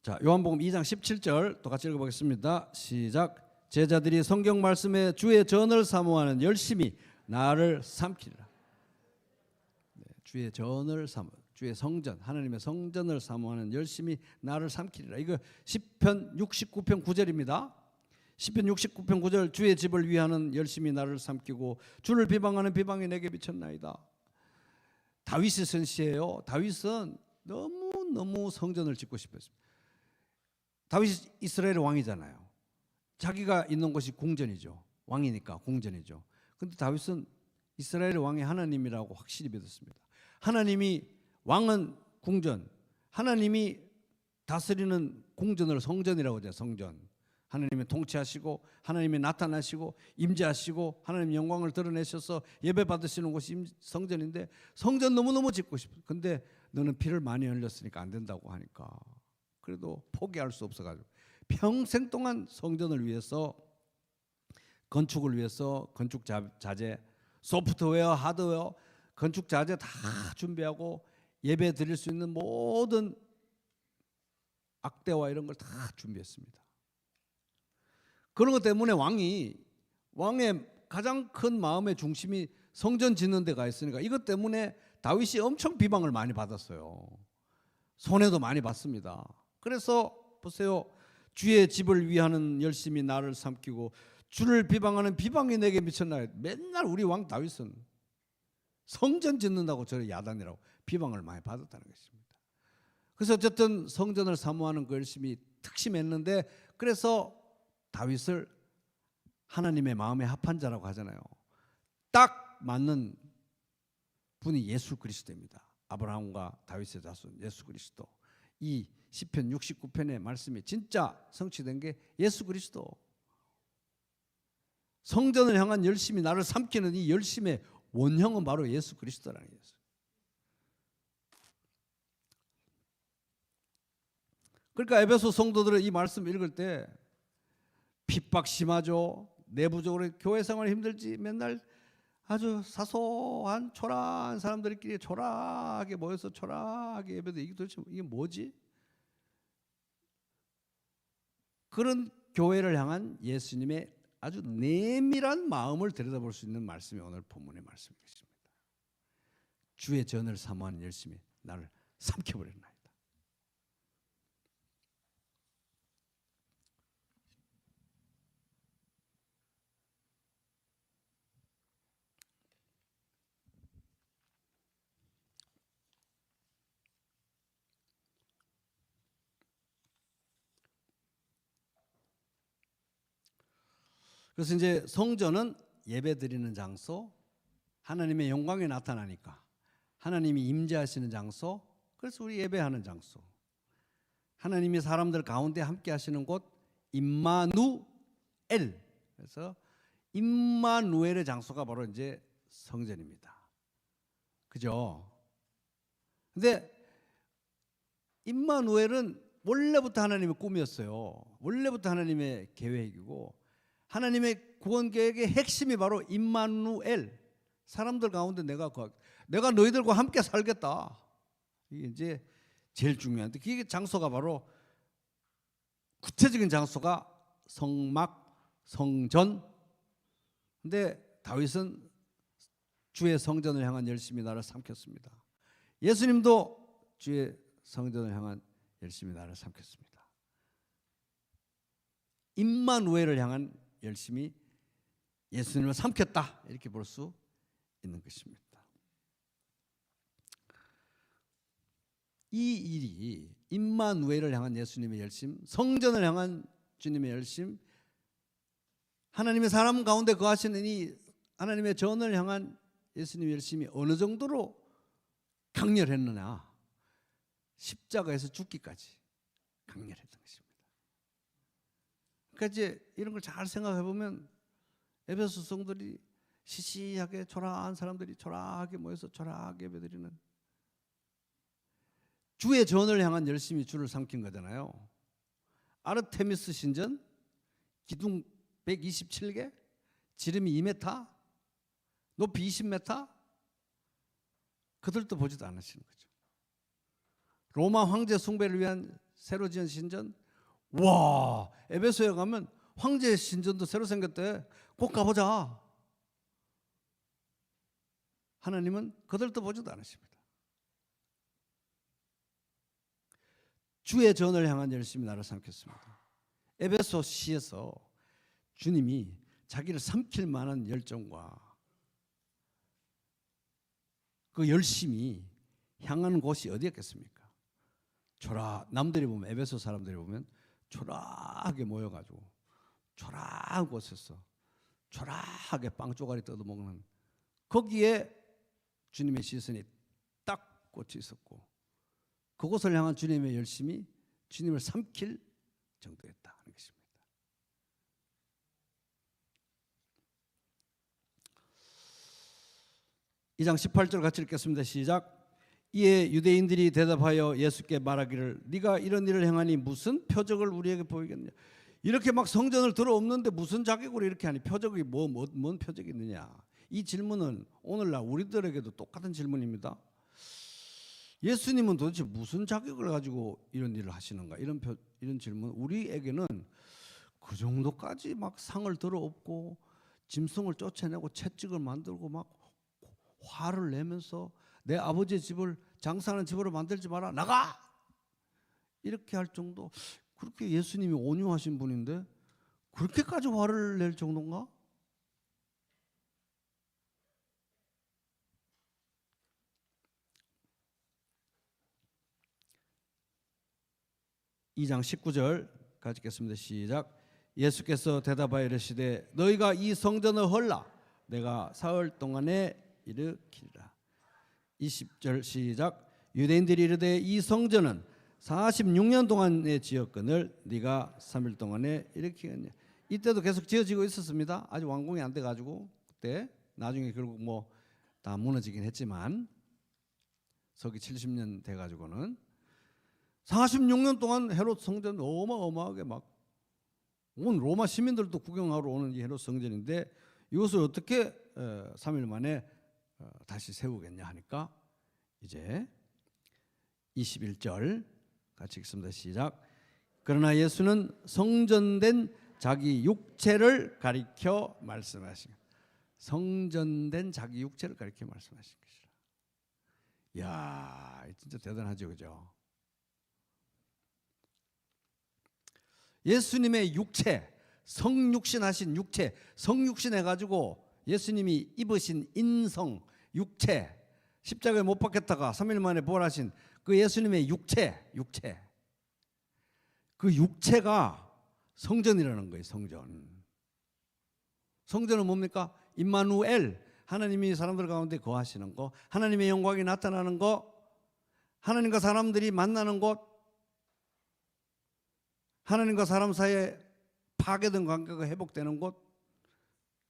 자, 요한복음 2장 17절 똑같이 읽어보겠습니다. 시작. 제자들이 성경 말씀에 주의 전을 사모하는 열심히 나를 삼키리라. 네, 주의 전을 사모, 주의 성전, 하나님의 성전을 사모하는 열심히 나를 삼키리라. 이거 시편 69편 9절입니다. 시편 69편 9절, 주의 집을 위하는 열심히 나를 삼키고 주를 비방하는 비방이 내게 미쳤나이다. 다윗의 선시예요. 다윗은 너무 성전을 짓고 싶었습니다. 다윗이 이스라엘의 왕이잖아요. 자기가 있는 곳이 궁전이죠. 왕이니까 궁전이죠. 그런데 다윗은 이스라엘의 왕이 하나님이라고 확실히 믿었습니다. 하나님이, 왕은 궁전, 하나님이 다스리는 궁전을 성전이라고 하죠. 성전. 하나님이 통치하시고 하나님이 나타나시고 임재하시고 하나님 영광을 드러내셔서 예배 받으시는 곳이 성전인데, 성전 너무너무 짓고 싶어. 근데 너는 피를 많이 흘렸으니까 안 된다고 하니까 그래도 포기할 수 없어가지고 평생 동안 성전을 위해서, 건축을 위해서 건축 자재, 소프트웨어, 하드웨어, 건축 자재 다 준비하고 예배 드릴 수 있는 모든 악대와 이런 걸 다 준비했습니다. 그런 것 때문에 왕의 가장 큰 마음의 중심이 성전 짓는 데가 있으니까 이것 때문에 다윗이 엄청 비방을 많이 받았어요. 손해도 많이 봤습니다. 그래서 보세요. 주의 집을 위하는 열심히 나를 삼키고 주를 비방하는 비방이 내게 미쳤나요? 맨날 우리 왕 다윗은 성전 짓는다고 저를 야단이라고 비방을 많이 받았다는 것입니다. 그래서 어쨌든 성전을 사모하는 그 열심히 특심했는데, 그래서 다윗을 하나님의 마음에 합한 자라고 하잖아요. 딱 맞는 분이 예수 그리스도입니다. 아브라함과 다윗의 자손 예수 그리스도. 이 시편 69편의 말씀이 진짜 성취된 게 예수 그리스도. 성전을 향한 열심이 나를 삼키는 이 열심의 원형은 바로 예수 그리스도라는 거예요. 그러니까 에베소 성도들은 이 말씀 읽을 때 핍박 심하죠. 내부적으로 교회 생활 힘들지. 맨날 아주 사소한 초라한 사람들끼리 초라하게 모여서 초라하게 예배도 이게 도대체 이게 뭐지? 그런 교회를 향한 예수님의 아주 내밀한 마음을 들여다볼 수 있는 말씀이 오늘 본문의 말씀이겠습니다. 주의 전을 사모하는 열심이 나를 삼켜버렸나이다. 그래서 이제 성전은 예배드리는 장소, 하나님의 영광이 나타나니까 하나님이 임재하시는 장소, 그래서 우리 예배하는 장소, 하나님이 사람들 가운데 함께 하시는 곳 임마누엘, 그래서 임마누엘의 장소가 바로 이제 성전입니다. 그죠? 근데 임마누엘은 원래부터 하나님의 꿈이었어요. 원래부터 하나님의 계획이고 하나님의 구원 계획의 핵심이 바로 임마누엘, 사람들 가운데 내가 너희들과 함께 살겠다. 이게 이제 제일 중요한데 그게 장소가 바로 구체적인 장소가 성막, 성전. 근데 다윗은 주의 성전을 향한 열심히 나를 삼켰습니다. 예수님도 주의 성전을 향한 열심히 나를 삼켰습니다. 임마누엘을 향한 열심히 예수님을 삼켰다, 이렇게 볼 수 있는 것입니다. 이 일이 임마누엘을 향한 예수님의 열심, 성전을 향한 주님의 열심, 하나님의 사람 가운데 거하시는 이 하나님의 전을 향한 예수님의 열심이 어느 정도로 강렬했느냐, 십자가에서 죽기까지 강렬했던 것입니다. 그러니까 이제 이런 걸 잘 생각해 보면 에베소 성도들이 시시하게 초라한 사람들이 초라하게 모여서 초라하게 예배드리는 주의 전을 향한 열심히 주를 삼킨 거잖아요. 아르테미스 신전 기둥 127개, 지름이 2m, 높이 20m, 그들도 보지도 않으시는 거죠. 로마 황제 숭배를 위한 새로 지은 신전, 와, 에베소에 가면 황제 신전도 새로 생겼대. 꼭 가보자. 하나님은 그들도 보지도 않으십니다. 주의 전을 향한 열심히 나를 삼켰습니다. 에베소시에서 주님이 자기를 삼킬 만한 열정과 그 열심이 향하는 곳이 어디였겠습니까? 남들이 보면, 에베소 사람들이 보면 초라하게 모여가지고 초라한 곳에서 초라하게 빵 쪼가리 뜯어먹는, 거기에 주님의 시선이 딱 꽂혀 있었고 그곳을 향한 주님의 열심이 주님을 삼킬 정도였다 하는 것입니다. 이 장 18절 같이 읽겠습니다. 시작. 이에 유대인들이 대답하여 예수께 말하기를 네가 이런 일을 행하니 무슨 표적을 우리에게 보이겠느냐. 이렇게 막 성전을 들어엎는데 무슨 자격으로 이렇게 하니, 표적이 뭔 표적이 있느냐. 이 질문은 오늘날 우리들에게도 똑같은 질문입니다. 예수님은 도대체 무슨 자격을 가지고 이런 일을 하시는가, 이런 질문. 우리에게는 그 정도까지 막 상을 들어엎고 짐승을 쫓아내고 채찍을 만들고 막 화를 내면서 내 아버지의 집을 장사하는 집으로 만들지 마라, 나가! 이렇게 할 정도. 그렇게 예수님이 온유하신 분인데 그렇게까지 화를 낼 정도인가? 이 장 19절 같이 읽겠습니다. 시작. 예수께서 대답하여 이르시되 너희가 이 성전을 헐라 내가 사흘 동안에 일으키리라. 20절 시작. 유대인들이 이르되 이 성전은 46년 동안에 지었거늘 네가 3일 동안에 일으키겠냐. 이때도 계속 지어지고 있었습니다. 아직 완공이 안 돼가지고 그때 나중에 결국 뭐 다 무너지긴 했지만 서기 70년 돼가지고는 46년 동안 헤롯 성전 어마어마하게 막 온 로마 시민들도 구경하러 오는 이 헤롯 성전인데 이것을 어떻게 3일 만에 다시 세우겠냐 하니까 이제 21절 같이 읽습니다. 시작. 그러나 예수는 성전된 자기 육체를 가리켜 말씀하신, 성전된 자기 육체를 가리켜 말씀하신 것이라. 이야, 진짜 대단하죠, 그죠? 예수님의 육체, 성육신 하신 육체, 성육신 해가지고 예수님이 입으신 인성, 육체, 십자가에 못 박혔다가 3일 만에 부활하신 그 예수님의 육체, 그 육체가 성전이라는 거예요. 성전은 뭡니까? 임마누엘, 하나님이 사람들 가운데 거하시는 거, 하나님의 영광이 나타나는 거, 하나님과 사람들이 만나는 곳, 하나님과 사람 사이에 파괴된 관계가 회복되는 곳,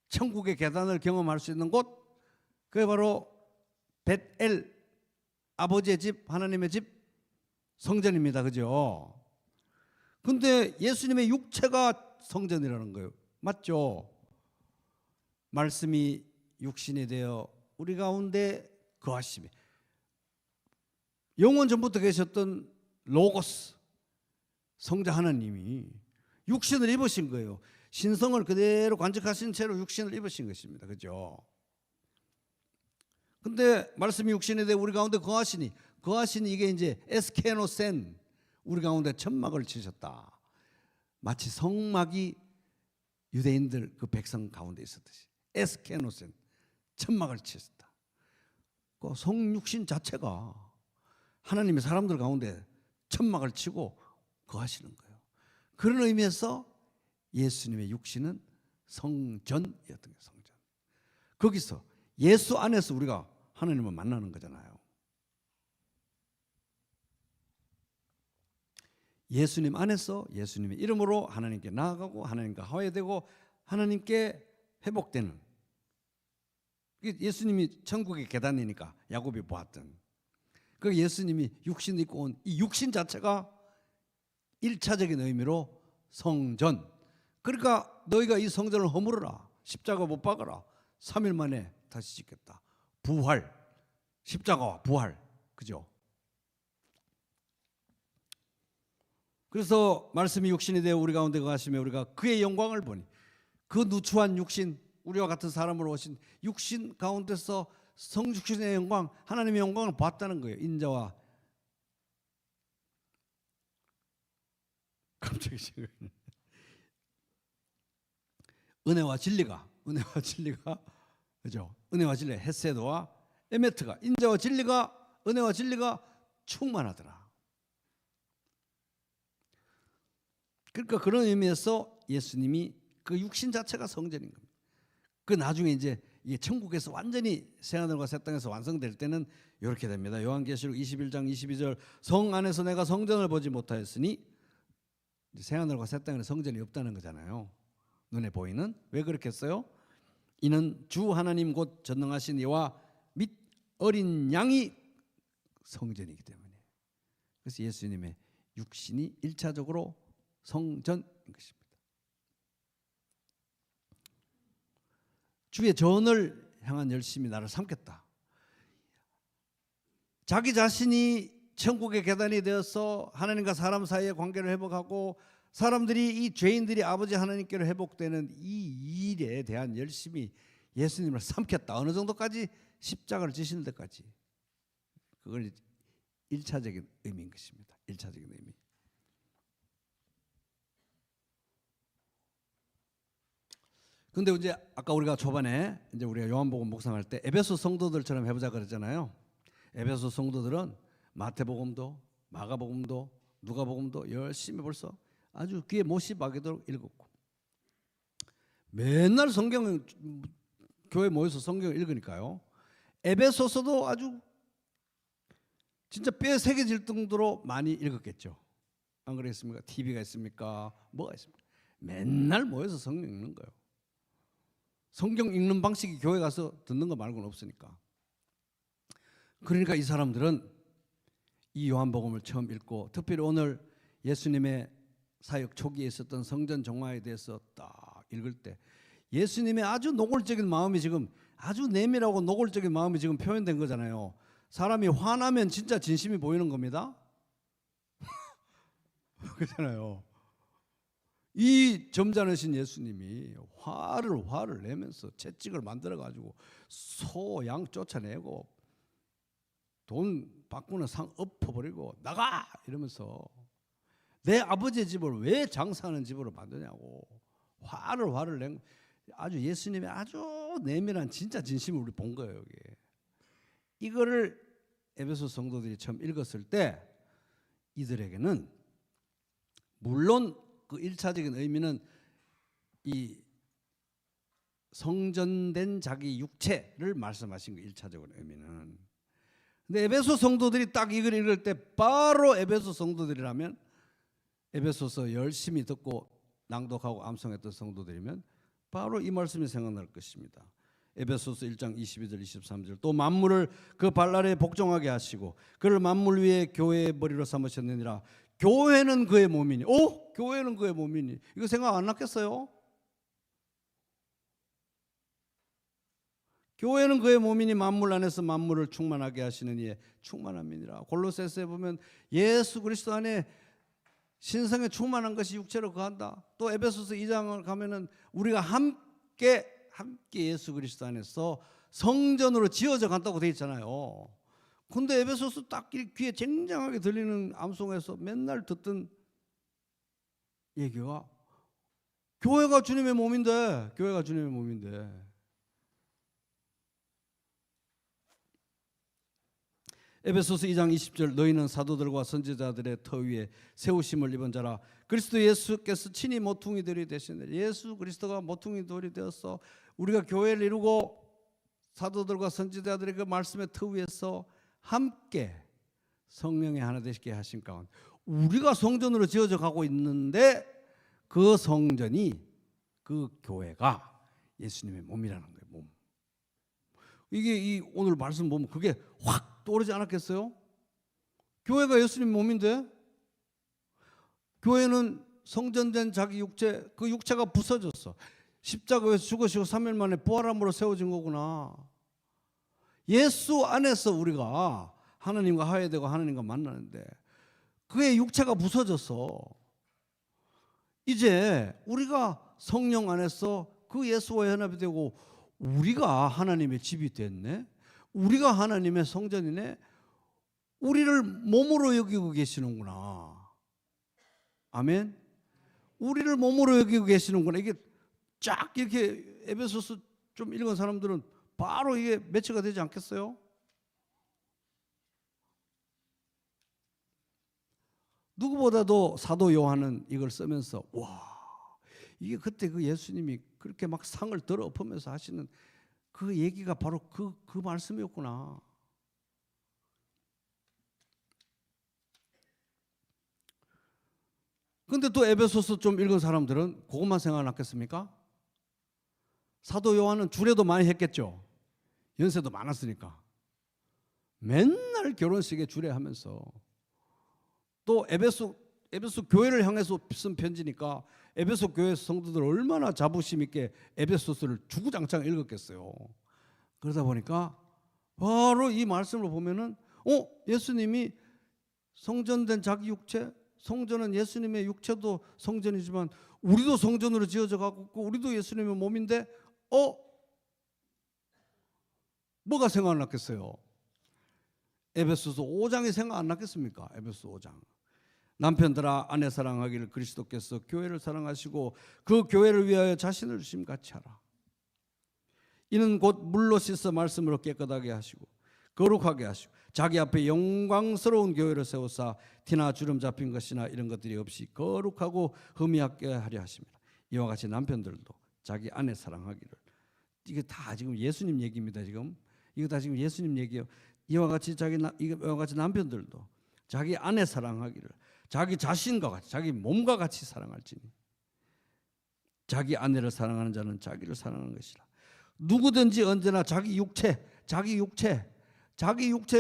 천국의 계단을 경험할 수 있는 곳, 그게 바로 벳엘, 아버지의 집, 하나님의 집, 성전입니다. 그죠? 근데 예수님의 육체가 성전이라는 거예요. 맞죠? 말씀이 육신이 되어 우리 가운데 거하심이, 영원 전부터 계셨던 로고스, 성자 하나님이 육신을 입으신 거예요. 신성을 그대로 간직하신 채로 육신을 입으신 것입니다. 그죠? 근데 말씀이 육신이 되어 우리 가운데 거하시니 이게 이제 에스케노센, 우리 가운데 천막을 치셨다. 마치 성막이 유대인들 그 백성 가운데 있었듯이 에스케노센, 천막을 치셨다. 그 성육신 자체가 하나님의 사람들 가운데 천막을 치고 거하시는 거예요. 그런 의미에서 예수님의 육신은 성전이었던 거예요. 성전. 거기서 예수 안에서 우리가 하나님을 만나는 거잖아요. 예수님 안에서 예수님의 이름으로 하나님께 나아가고 하나님과 화해되고 하나님께 회복되는, 예수님이 천국의 계단이니까 야곱이 보았던 그 예수님이 육신 입고 온 이 육신 자체가 1차적인 의미로 성전. 그러니까 너희가 이 성전을 허물어라, 십자가 못 박아라, 3일 만에 다시 짓겠다. 부활, 십자가와 부활, 그죠? 그래서 말씀이 육신이 되어 우리 가운데 거하시며 우리가 그의 영광을 보니, 그 누추한 육신, 우리와 같은 사람으로 오신 육신 가운데서 성육신의 영광, 하나님의 영광을 봤다는 거예요. 인자와, 갑자기 은혜와 진리가 그죠? 은혜와 진리, 헤세드와 에메트가, 인자와 진리가, 은혜와 진리가 충만하더라. 그러니까 그런 의미에서 예수님이 그 육신 자체가 성전인 겁니다. 그 나중에 이제 이게 천국에서 완전히 새하늘과 새 땅에서 완성될 때는 이렇게 됩니다. 요한계시록 21장 22절, 성 안에서 내가 성전을 보지 못하였으니, 새하늘과 새 땅에는 성전이 없다는 거잖아요. 눈에 보이는. 왜 그렇게 했어요? 이는 주 하나님 곧 전능하신 이와 및 어린 양이 성전이기 때문에. 그래서 예수님의 육신이 1차적으로 성전인 것입니다. 주의 전을 향한 열심이 나를 삼겠다. 자기 자신이 천국의 계단이 되어서 하나님과 사람 사이의 관계를 회복하고 사람들이, 이 죄인들이 아버지 하나님께로 회복되는 이 일에 대한 열심이 예수님을 삼켰다. 어느 정도까지? 십자가를 지시는 데까지. 그걸 1차적인 의미인 것입니다. 1차적인 의미. 근데 이제 아까 우리가 초반에 이제 우리가 요한복음 묵상할 때 에베소 성도들처럼 해보자 그랬잖아요. 에베소 성도들은 마태복음도 마가복음도 누가복음도 열심히 벌써 아주 귀에 못이 박이도록 읽었고, 맨날 성경, 교회 모여서 성경을 읽으니까요. 에베소서도 아주 진짜 뼈에 새겨질 정도로 많이 읽었겠죠. 안 그랬습니까? TV가 있습니까? 뭐가 있습니까? 맨날 모여서 성경 읽는 거예요. 성경 읽는 방식이 교회 가서 듣는 거 말고는 없으니까. 그러니까 이 사람들은 이 요한복음을 처음 읽고, 특별히 오늘 예수님의 사역 초기에 있었던 성전 정화에 대해서 딱 읽을 때 예수님의 아주 노골적인 마음이 지금 아주 내밀하고 노골적인 마음이 지금 표현된 거잖아요. 사람이 화나면 진짜 진심이 보이는 겁니다. 그렇잖아요. 이 점잖으신 예수님이 화를 내면서 채찍을 만들어 가지고 소, 양 쫓아내고 돈 바꾸는 상 엎어버리고 나가 이러면서 내 아버지의 집을 왜 장사하는 집으로 만드냐고 화를 낸 아주 예수님의 아주 내밀한 진짜 진심을 우리 본 거예요. 여기. 이거를 에베소 성도들이 처음 읽었을 때 이들에게는 물론 그 1차적인 의미는 이 성전된 자기 육체를 말씀하신 거 1차적인 의미는. 근데 에베소 성도들이 딱 이걸 읽을 때 바로 에베소 성도들이라면 에베소서 열심히 듣고 낭독하고 암송했던 성도들이면 바로 이 말씀이 생각날 것입니다. 에베소서 1장 22절 23절 또 만물을 그 발 아래에 복종하게 하시고 그를 만물 위에 교회의 머리로 삼으셨느니라. 교회는 그의 몸이니. 교회는 그의 몸이니. 이거 생각 안 났겠어요? 교회는 그의 몸이니 만물 안에서 만물을 충만하게 하시는 이의 충만함이니라. 골로새서에 보면 예수 그리스도 안에 신성에 충만한 것이 육체로 거한다. 또 에베소서 2장을 가면은 우리가 함께 예수 그리스도 안에서 성전으로 지어져 간다고 되어 있잖아요. 근데 에베소서 딱 귀에 쟁쟁하게 들리는 암송에서 맨날 듣던 얘기가 교회가 주님의 몸인데, 교회가 주님의 몸인데. 에베소서 2장 20절 너희는 사도들과 선지자들의 터 위에 세우심을 입은 자라. 그리스도 예수께서 친히 모퉁이들이 되시는 예수 그리스도가 모퉁이들이 되어서 우리가 교회를 이루고 사도들과 선지자들의 그 말씀의 터 위에서 함께 성령의 하나 되시게 하신 가운데 우리가 성전으로 지어져 가고 있는데 그 성전이 그 교회가 예수님의 몸이라는 거예요. 몸. 이게 이 오늘 말씀 보면 그게 확 떠오르지 않았겠어요? 교회가 예수님 몸인데 교회는 성전된 자기 육체, 그 육체가 부서졌어. 십자가에서 죽으시고 3일 만에 부활함으로 세워진 거구나. 예수 안에서 우리가 하나님과 화해되고 하나님과 만나는데 그의 육체가 부서졌어. 이제 우리가 성령 안에서 그 예수와 연합이 되고 우리가 하나님의 집이 됐네. 우리가 하나님의 성전이네. 우리를 몸으로 여기고 계시는구나. 아멘. 우리를 몸으로 여기고 계시는구나. 이게 쫙 이렇게 에베소서 좀 읽은 사람들은 바로 이게 매치가 되지 않겠어요? 누구보다도 사도 요한은 이걸 쓰면서 와, 이게 그때 그 예수님이 그렇게 막 상을 들어 엎으면서 하시는 그 얘기가 바로 그 말씀이었구나. 근데 또 에베소서 좀 읽은 사람들은 그것만 생각났겠습니까? 사도 요한은 주례도 많이 했겠죠. 연세도 많았으니까. 맨날 결혼식에 주례하면서 또 에베소 교회를 향해서 쓴 편지니까 에베소 교회 성도들 얼마나 자부심 있게 에베소서를 주구장창 읽었겠어요. 그러다 보니까 바로 이 말씀을 보면은 예수님이 성전된 자기 육체, 성전은 예수님의 육체도 성전이지만 우리도 성전으로 지어져 가고 있고 우리도 예수님의 몸인데 뭐가 생각났겠어요? 에베소서 5장이 생각 안 났겠습니까? 에베소서 5장. 남편들아 아내 사랑하기를 그리스도께서 교회를 사랑하시고 그 교회를 위하여 자신을 주심같이 하라. 이는 곧 물로 씻어 말씀으로 깨끗하게 하시고 거룩하게 하시고 자기 앞에 영광스러운 교회를 세우사 티나 주름 잡힌 것이나 이런 것들이 없이 거룩하고 흠이하게 하려 하십니다. 이와 같이 남편들도 자기 아내 사랑하기를. 이게 다 지금 예수님 얘기입니다. 지금 이거 다 지금 예수님 얘기예요. 이와 같이 남편들도 자기 아내 사랑하기를 자기 자신과 같이 자기 몸과 같이 사랑할지니 자기 아내를 사랑하는 자는 자기를 사랑하는 것이라. 누구든지 언제나 자기 육체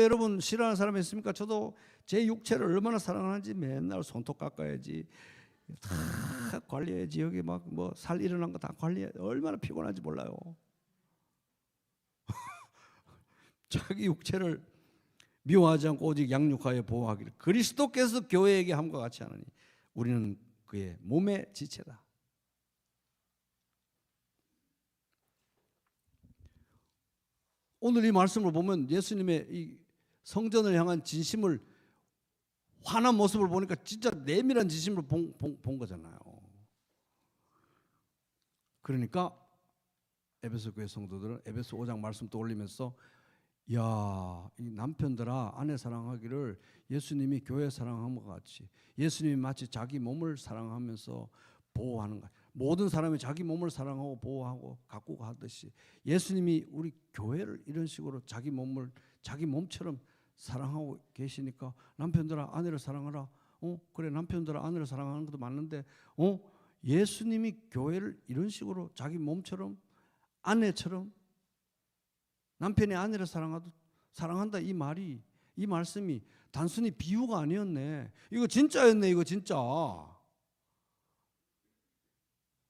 여러분 싫어하는 사람 있습니까? 저도 제 육체를 얼마나 사랑하는지 맨날 손톱 깎아야지 다 관리해야지 여기 막 뭐 살 일어난 거 다 관리해 얼마나 피곤한지 몰라요. 자기 육체를 미워하지 않고 오직 양육하여 보호하기를 그리스도께서 교회에게 함과 같이 하느니 우리는 그의 몸의 지체다. 오늘 이 말씀을 보면 예수님의 이 성전을 향한 진심을, 환한 모습을 보니까 진짜 내밀한 진심을 본 거잖아요. 그러니까 에베소 교회 성도들은 에베소 5장 말씀 떠올리면서, 야, 이 남편들아 아내 사랑하기를 예수님이 교회 사랑함과 같이, 예수님이 마치 자기 몸을 사랑하면서 보호하는 것, 모든 사람이 자기 몸을 사랑하고 보호하고 가꾸고 하듯이 예수님이 우리 교회를 이런 식으로 자기 몸을 자기 몸처럼 사랑하고 계시니까 남편들아 아내를 사랑하라. 그래, 남편들아 아내를 사랑하는 것도 맞는데 예수님이 교회를 이런 식으로 자기 몸처럼, 아내처럼, 남편이 아내를 사랑한다, 이 말이, 이 말씀이 단순히 비유가 아니었네. 이거 진짜였네. 이거 진짜.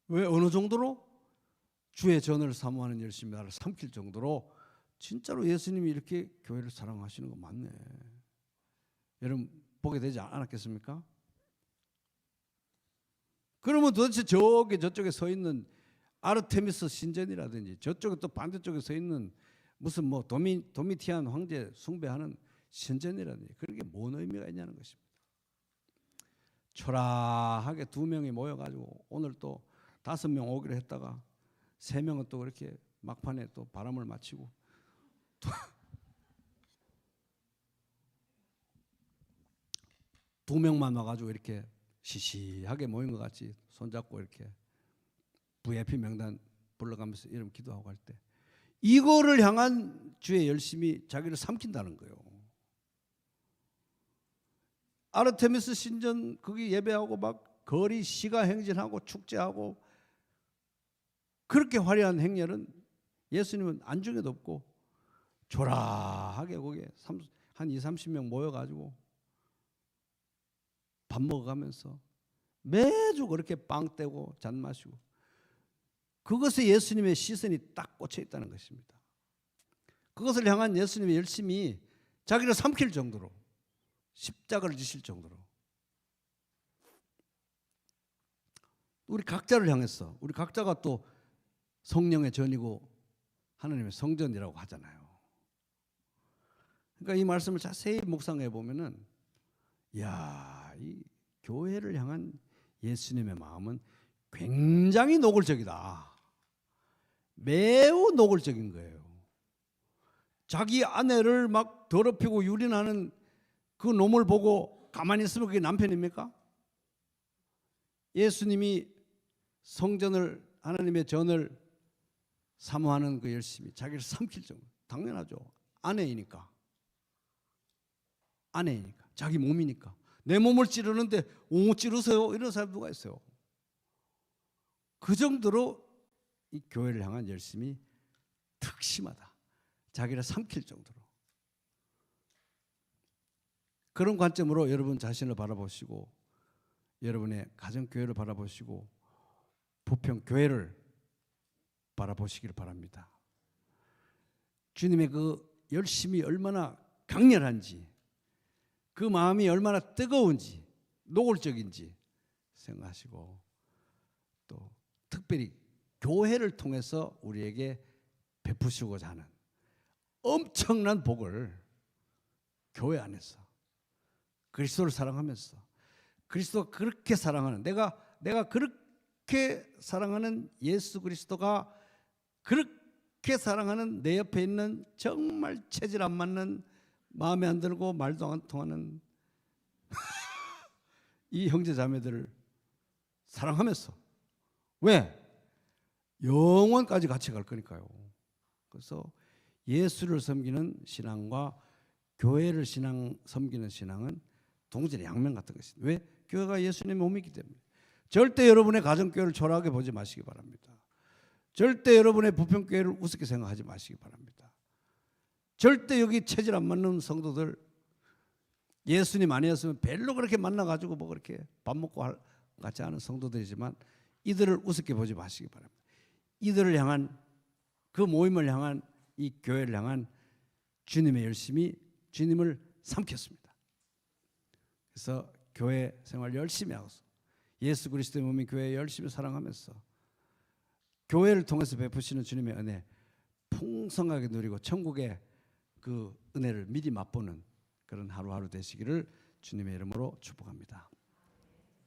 왜? 어느 정도로? 주의 전을 사모하는 열심히 나를 삼킬 정도로 진짜로 예수님이 이렇게 교회를 사랑하시는 거 맞네. 여러분 보게 되지 않았겠습니까? 그러면 도대체 저쪽에 서 있는 아르테미스 신전이라든지 저쪽에 또 반대쪽에 서 있는 무슨 뭐 도미티안 황제 숭배하는 신전이라든지 그런 게 뭔 의미가 있냐는 것입니다. 초라하게 2명이 모여가지고 오늘 또 5명 오기로 했다가 3명은 또 그렇게 막판에 또 바람을 맞히고 두 명만 와가지고 이렇게 시시하게 모인 것 같이 손잡고 이렇게 VIP 명단 불러가면서 이름 기도하고 할 때 이거를 향한 주의 열심이 자기를 삼킨다는 거예요. 아르테미스 신전 거기 예배하고 막 거리 시가 행진하고 축제하고 그렇게 화려한 행렬은 예수님은 안중에도 없고 조라하게 거기에 한 20-30명 모여가지고 밥 먹어가면서 매주 그렇게 빵 떼고 잔 마시고 그것에 예수님의 시선이 딱 꽂혀 있다는 것입니다. 그것을 향한 예수님의 열심이 자기를 삼킬 정도로 십자가를 지실 정도로 우리 각자를 향했어. 우리 각자가 또 성령의 전이고 하나님의 성전이라고 하잖아요. 그러니까 이 말씀을 자세히 묵상해 보면은 야, 이 교회를 향한 예수님의 마음은 굉장히 노골적이다. 매우 노골적인 거예요. 자기 아내를 막 더럽히고 유린하는 그 놈을 보고 가만히 있으면 그게 남편입니까? 예수님이 성전을, 하나님의 전을 사모하는 그 열심이 자기를 삼킬 정도. 당연하죠. 아내이니까. 자기 몸이니까. 내 몸을 찌르는데 찌르세요 이런 사람 누가 있어요? 그 정도로 이 교회를 향한 열심이 특심하다. 자기를 삼킬 정도로. 그런 관점으로 여러분 자신을 바라보시고 여러분의 가정교회를 바라보시고 부평교회를 바라보시기를 바랍니다. 주님의 그 열심이 얼마나 강렬한지, 그 마음이 얼마나 뜨거운지, 노골적인지 생각하시고 또 특별히 교회를 통해서 우리에게 베푸시고자 하는 엄청난 복을 교회 안에서 그리스도를 사랑하면서 그리스도가 그렇게 사랑하는 내가 그렇게 사랑하는 예수 그리스도가 그렇게 사랑하는 내 옆에 있는 정말 체질 안 맞는 마음에 안 들고 말도 안 통하는 이 형제 자매들을 사랑하면서 왜? 영원까지 같이 갈 거니까요. 그래서 예수를 섬기는 신앙과 교회를 섬기는 신앙은 동질의 양면 같은 것입니다. 왜? 교회가 예수님의 몸이기 때문에. 절대 여러분의 가정교회를 초라하게 보지 마시기 바랍니다. 절대 여러분의 부평교회를 우습게 생각하지 마시기 바랍니다. 절대 여기 체질 안 맞는 성도들 예수님 아니었으면 별로 그렇게 만나가지고 뭐 그렇게 밥 먹고 같이 하는 성도들이지만 이들을 우습게 보지 마시기 바랍니다. 이들을 향한 그 모임을 향한 이 교회를 향한 주님의 열심이 주님을 삼켰습니다. 그래서 교회 생활 열심히 하고서 예수 그리스도의 몸인 교회 열심히 사랑하면서 교회를 통해서 베푸시는 주님의 은혜 풍성하게 누리고 천국의 그 은혜를 미리 맛보는 그런 하루하루 되시기를 주님의 이름으로 축복합니다.